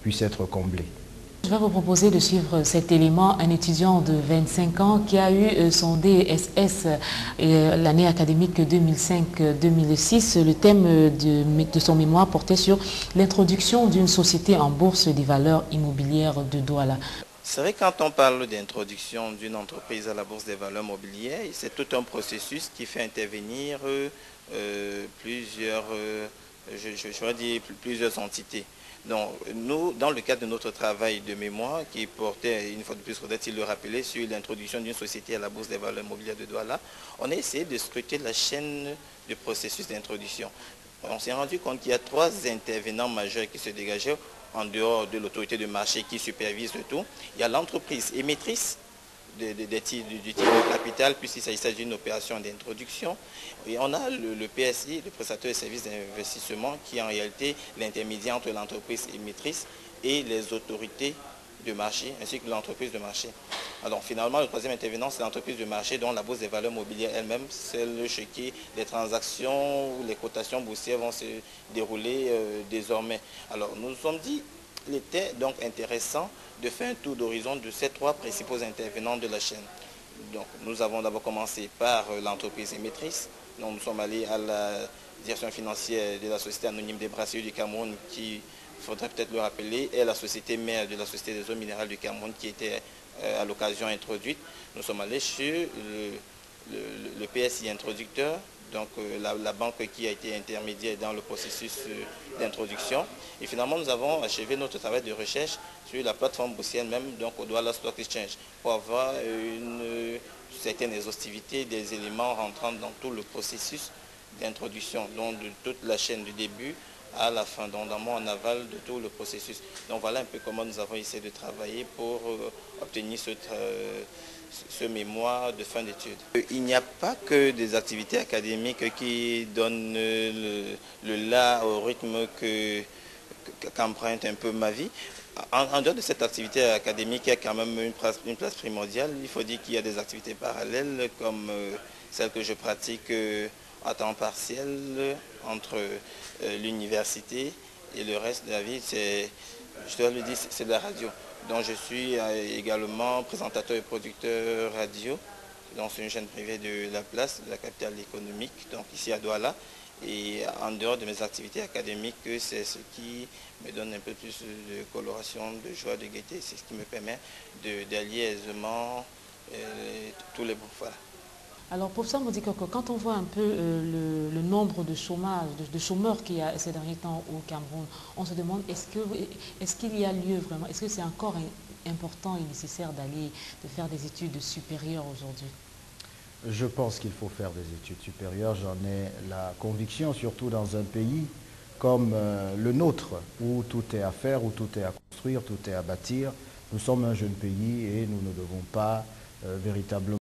puisse être comblée. Je vais vous proposer de suivre cet élément. Un étudiant de 25 ans qui a eu son DSS l'année académique 2005-2006. Le thème de son mémoire portait sur l'introduction d'une société en bourse des valeurs immobilières de Douala. C'est vrai, quand on parle d'introduction d'une entreprise à la bourse des valeurs mobilières, c'est tout un processus qui fait intervenir plusieurs entités. Donc, nous, dans le cadre de notre travail de mémoire, qui portait, une fois de plus, faudrait-il le rappeler, sur l'introduction d'une société à la bourse des valeurs mobilières de Douala, on a essayé de scruter la chaîne du processus d'introduction. On s'est rendu compte qu'il y a 3 intervenants majeurs qui se dégageaient en dehors de l'autorité de marché qui supervise le tout. Il y a l'entreprise émettrice du titre de capital, puisqu'il s'agit d'une opération d'introduction. Et on a le PSI, le prestataire de services d'investissement, qui est en réalité l'intermédiaire entre l'entreprise émettrice et les autorités de marché, ainsi que l'entreprise de marché. Alors finalement, le troisième intervenant, c'est l'entreprise de marché dont la bourse des valeurs mobilières elle-même, celle chez qui les transactions ou les cotations boursières vont se dérouler désormais. Alors nous nous sommes dit, il était donc intéressant de faire un tour d'horizon de ces 3 principaux intervenants de la chaîne. Donc nous avons d'abord commencé par l'entreprise émettrice. Donc, nous sommes allés à la direction financière de la Société anonyme des brasseries du Cameroun, qui, il faudrait peut-être le rappeler, est la société mère de la Société des eaux minérales du Cameroun, qui était à l'occasion introduite. Nous sommes allés sur le PSI introducteur, donc la banque qui a été intermédiaire dans le processus d'introduction. Et finalement, nous avons achevé notre travail de recherche sur la plateforme boursière même, donc au Douala Stock Exchange, pour avoir une certaine exhaustivité des éléments rentrant dans tout le processus d'introduction, donc de toute la chaîne du début à la fin, donc d'amont en aval de tout le processus. Donc voilà un peu comment nous avons essayé de travailler pour obtenir ce mémoire de fin d'études. Il n'y a pas que des activités académiques qui donnent le là au rythme qu'emprunte un peu ma vie. En dehors de cette activité académique, il y a quand même une place primordiale. Il faut dire qu'il y a des activités parallèles comme celles que je pratique à temps partiel entre l'université et le reste de la vie. Je dois le dire, c'est de la radio. Donc je suis également présentateur et producteur radio. Donc c'est une chaîne privée de la place, de la capitale économique, donc ici à Douala. Et en dehors de mes activités académiques, c'est ce qui me donne un peu plus de coloration, de joie, de gaieté. C'est ce qui me permet d'allier aisément tous les bouts. Voilà. Alors, professeur Modikoko, quand on voit un peu le nombre de chômeurs qu'il y a ces derniers temps au Cameroun, on se demande est-ce qu'il y a lieu vraiment, est-ce que c'est encore important et nécessaire de faire des études supérieures aujourd'hui? Je pense qu'il faut faire des études supérieures, j'en ai la conviction, surtout dans un pays comme le nôtre, où tout est à faire, où tout est à construire, tout est à bâtir. Nous sommes un jeune pays et nous ne devons pas véritablement